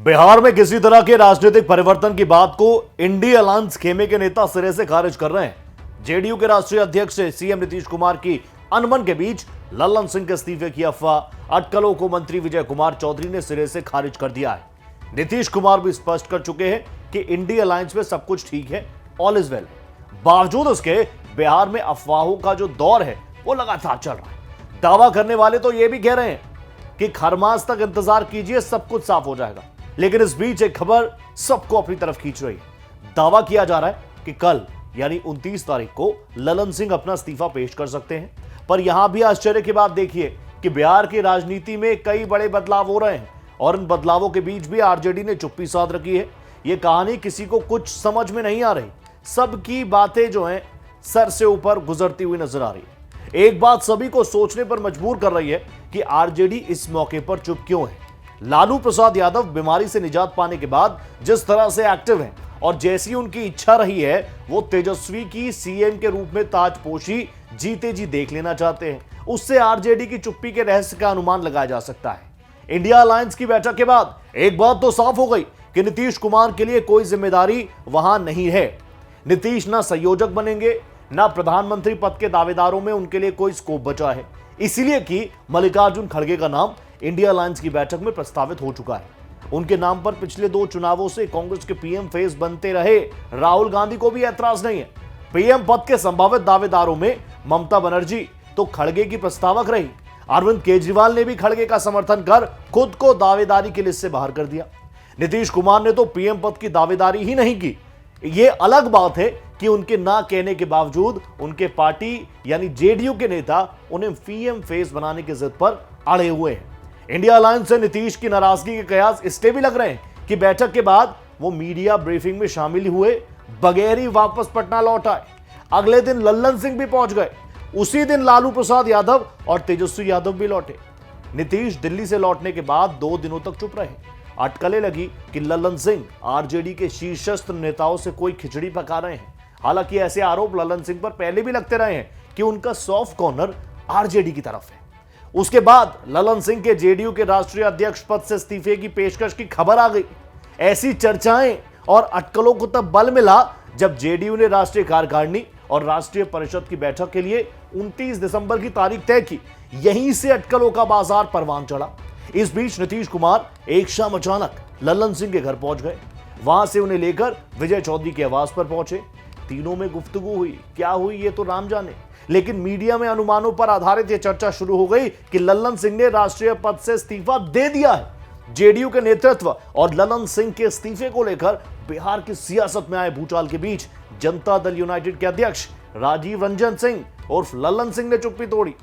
बिहार में किसी तरह के राजनीतिक परिवर्तन की बात को इंडी अलायंस खेमे के नेता सिरे से खारिज कर रहे हैं। जेडीयू के राष्ट्रीय अध्यक्ष सीएम नीतीश कुमार की अनबन के बीच लल्लन सिंह के इस्तीफे की अफवाह अटकलों को मंत्री विजय कुमार चौधरी ने सिरे से खारिज कर दिया है। नीतीश कुमार भी स्पष्ट कर चुके हैं कि इंडी अलायंस में सब कुछ ठीक है, ऑल इज वेल। बावजूद उसके बिहार में अफवाहों का जो दौर है वो लगातार चल रहा है। दावा करने वाले तो ये भी कह रहे हैं कि खरमास तक इंतजार कीजिए, सब कुछ साफ हो जाएगा। लेकिन इस बीच एक खबर सबको अपनी तरफ खींच रही है। दावा किया जा रहा है कि कल यानी 29 तारीख को लल्लन सिंह अपना इस्तीफा पेश कर सकते हैं। पर यहां भी आश्चर्य की बात देखिए कि बिहार की राजनीति में कई बड़े बदलाव हो रहे हैं और इन बदलावों के बीच भी आरजेडी ने चुप्पी साध रखी है। यह कहानी किसी को कुछ समझ में नहीं आ रही। सबकी बातें जो हैं सर से ऊपर गुजरती हुई नजर आ रही है। एक बात सभी को सोचने पर मजबूर कर रही है कि आरजेडी इस मौके पर चुप क्यों है। लालू प्रसाद यादव बीमारी से निजात पाने के बाद जिस तरह से एक्टिव हैं और जैसी उनकी इच्छा रही है, वो तेजस्वी की सीएम के रूप में ताजपोशी जीते जी देख लेना चाहते हैं। उससे आरजेडी की चुप्पी के रहस्य का अनुमान लगाया जा सकता है। इंडिया अलायंस की बैठक के बाद एक बात तो साफ हो गई कि नीतीश कुमार के लिए कोई जिम्मेदारी वहां नहीं है। नीतीश ना संयोजक बनेंगे, ना प्रधानमंत्री पद के दावेदारों में उनके लिए कोई स्कोप बचा है। इसीलिए कि मल्लिकार्जुन खड़गे का नाम इंडिया अलायंस की बैठक में प्रस्तावित हो चुका है। उनके नाम पर पिछले 2 चुनावों से कांग्रेस के पीएम फेस बनते रहे राहुल गांधी को भी ऐतराज नहीं है। पीएम पद के संभावित दावेदारों में ममता बनर्जी तो खड़गे की प्रस्तावक रही। अरविंद केजरीवाल ने भी खड़गे का समर्थन कर खुद को दावेदारी की लिस्ट से बाहर कर दिया। नीतीश कुमार ने तो पीएम पद की दावेदारी ही नहीं की। यह अलग बात है कि उनके ना कहने के बावजूद उनके पार्टी यानी जेडीयू के नेता उन्हें पीएम फेस बनाने की जिद पर अड़े हुए हैं। इंडिया अलायंस से नीतीश की नाराजगी के कयास इसलिए भी लग रहे हैं कि बैठक के बाद वो मीडिया ब्रीफिंग में शामिल हुए बगैर ही वापस पटना लौट आए। अगले दिन लल्लन सिंह भी पहुंच गए। उसी दिन लालू प्रसाद यादव और तेजस्वी यादव भी लौटे। नीतीश दिल्ली से लौटने के बाद 2 दिनों तक चुप रहे। अटकलें लगी कि लल्लन सिंह आरजेडी के शीर्षस्थ नेताओं से कोई खिचड़ी पका रहे हैं। हालांकि ऐसे आरोप लल्लन सिंह पर पहले भी लगते रहे हैं कि उनका सॉफ्ट कॉर्नर आरजेडी की तरफ है। उसके बाद लल्लन सिंह के जेडीयू के राष्ट्रीय अध्यक्ष पद से इस्तीफे की पेशकश की खबर आ गई। ऐसी चर्चाएं और अटकलों को तब बल मिला जब जेडीयू ने राष्ट्रीय कार्यकारिणी और राष्ट्रीय परिषद की बैठक के लिए 29 दिसंबर की तारीख तय की। यहीं से अटकलों का बाजार परवान चढ़ा। इस बीच नीतीश कुमार एक शाम अचानक लल्लन सिंह के घर पहुंच गए। वहां से उन्हें लेकर विजय चौधरी के आवास पर पहुंचे। तीनों में गुफ्तगू हुई। क्या हुई ये तो राम जाने, लेकिन मीडिया में अनुमानों पर आधारित यह चर्चा शुरू हो गई कि लल्लन सिंह ने राष्ट्रीय पद से इस्तीफा दे दिया है। जेडीयू के नेतृत्व और लल्लन सिंह के इस्तीफे को लेकर बिहार की सियासत में आए भूचाल के बीच जनता दल यूनाइटेड के अध्यक्ष राजीव रंजन सिंह उर्फ लल्लन सिंह ने चुप्पी तोड़ी।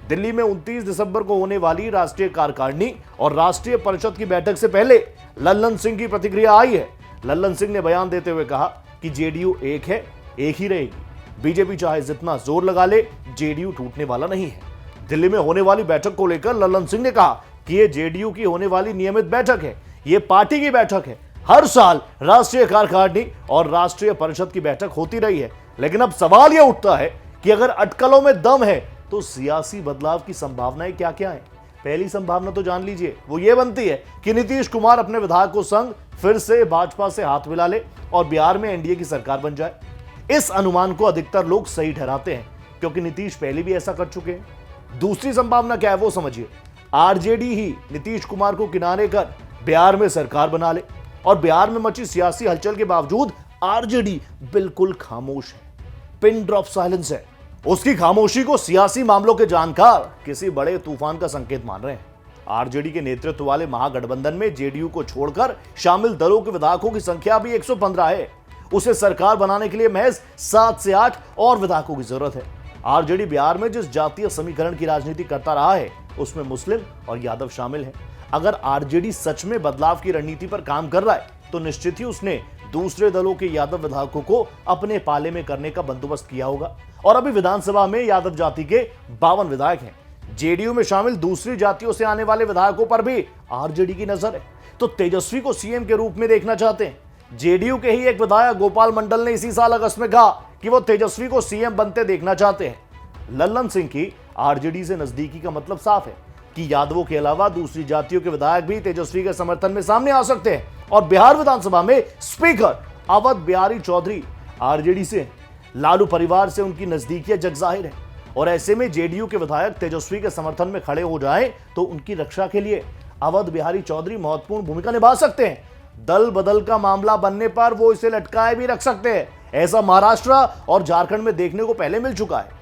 दिल्ली में 29 दिसंबर को होने वाली राष्ट्रीय कार्यकारिणी और राष्ट्रीय परिषद की बैठक से पहले लल्लन सिंह की प्रतिक्रिया आई है। लल्लन सिंह ने बयान देते हुए कहा कि जेडीयू एक है, एक ही रहेगी। बीजेपी चाहे जितना जोर लगा ले, जेडीयू टूटने वाला नहीं है। दिल्ली में होने वाली बैठक को लेकर लल्लन सिंह ने कहा कि यह जेडीयू की होने वाली नियमित बैठक है, यह पार्टी की बैठक है। हर साल राष्ट्रीय कार्यकारिणी और राष्ट्रीय परिषद की बैठक होती रही है। लेकिन अब सवाल यह उठता है कि अगर अटकलों में दम है तो सियासी बदलाव की संभावनाएं क्या क्या है। पहली संभावना तो जान लीजिए, वो ये बनती है कि नीतीश कुमार अपने विधायकों संग फिर से भाजपा से हाथ मिला ले और बिहार में एनडीए की सरकार बन जाए। इस अनुमान को अधिकतर लोग सही ठहराते हैं क्योंकि नीतीश पहले भी ऐसा कर चुके हैं। दूसरी संभावना क्या है वो समझिए। आरजेडी ही नीतीश कुमार को किनारे कर बिहार में सरकार बना ले और बिहार में मची सियासी हलचल के बावजूद आरजेडी बिल्कुल खामोश है, पिन ड्रॉप साइलेंस है। उसकी खामोशी को सियासी मामलों के जानकार किसी बड़े तूफान का संकेत मान रहे हैं। आरजेडी के नेतृत्व वाले महागठबंधन में जेडीयू को छोड़कर शामिल दलों के विधायकों की संख्या भी 115 है। उसे सरकार बनाने के लिए महज 7 से 8 और विधायकों की जरूरत है। आरजेडी बिहार में जिस जातीय समीकरण की राजनीति करता रहा है उसमें मुस्लिम और यादव शामिल हैं। अगर आरजेडी सच में बदलाव की रणनीति पर काम कर रहा है तो निश्चित ही उसने दूसरे दलों के यादव विधायकों को अपने पाले में करने का बंदोबस्त किया होगा। और अभी विधानसभा में यादव जाति के 52 विधायक हैं। जेडीयू में शामिल दूसरी जातियों से आने वाले विधायकों पर भी आरजेडी की नजर है। तो तेजस्वी को सीएम के रूप में देखना चाहते हैं। जेडीयू के ही एक विधायक गोपाल मंडल ने इसी साल अगस्त में कहा कि वो तेजस्वी को सीएम बनते देखना चाहते हैं। लल्लन सिंह की आरजेडी से नजदीकी का मतलब साफ है। कि यादवों के अलावा दूसरी जातियों के विधायक भी तेजस्वी के समर्थन में सामने आ सकते हैं और बिहार विधानसभा में स्पीकर अवध बिहारी चौधरी आरजेडी से, लालू परिवार से उनकी नजदीकियां जग जाहिर है और ऐसे में जेडीयू के विधायक तेजस्वी के समर्थन में खड़े हो जाएं तो उनकी रक्षा के लिए अवध बिहारी चौधरी महत्वपूर्ण भूमिका निभा सकते हैं। दल बदल का मामला बनने पर वो इसे लटकाए भी रख सकते हैं। ऐसा महाराष्ट्र और झारखंड में देखने को पहले मिल चुका है।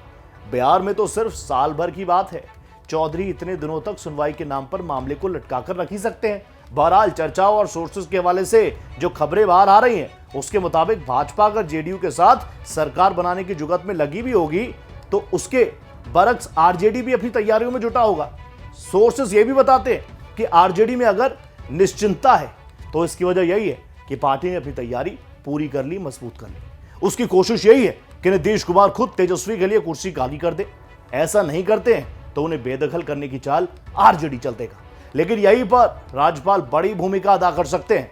बिहार में तो सिर्फ साल भर की बात है। चौधरी इतने दिनों तक सुनवाई के नाम पर मामले को लटकाकर रख ही सकते हैं। बहरहाल चर्चाओं और सोर्सेस के हवाले से जो खबरें बाहर आ रही हैं उसके मुताबिक भाजपा अगर जेडीयू के साथ सरकार बनाने की जुगत में लगी भी होगी तो उसके बरक्स आरजेडी भी अपनी तैयारियों में जुटा होगा। सोर्सेस ये भी बताते हैं कि आरजेडी में अगर निश्चिंतता है तो इसकी वजह यही है कि पार्टी ने अपनी तैयारी पूरी कर ली, मजबूत कर ली। उसकी कोशिश यही है कि नीतीश कुमार खुद तेजस्वी के लिए कुर्सी खाली कर दे। ऐसा नहीं करते हैं तो उन्हें बेदखल करने की चाल आरजेडी चलतेगा, लेकिन यहीं पर राज्यपाल बड़ी भूमिका अदा कर सकते हैं।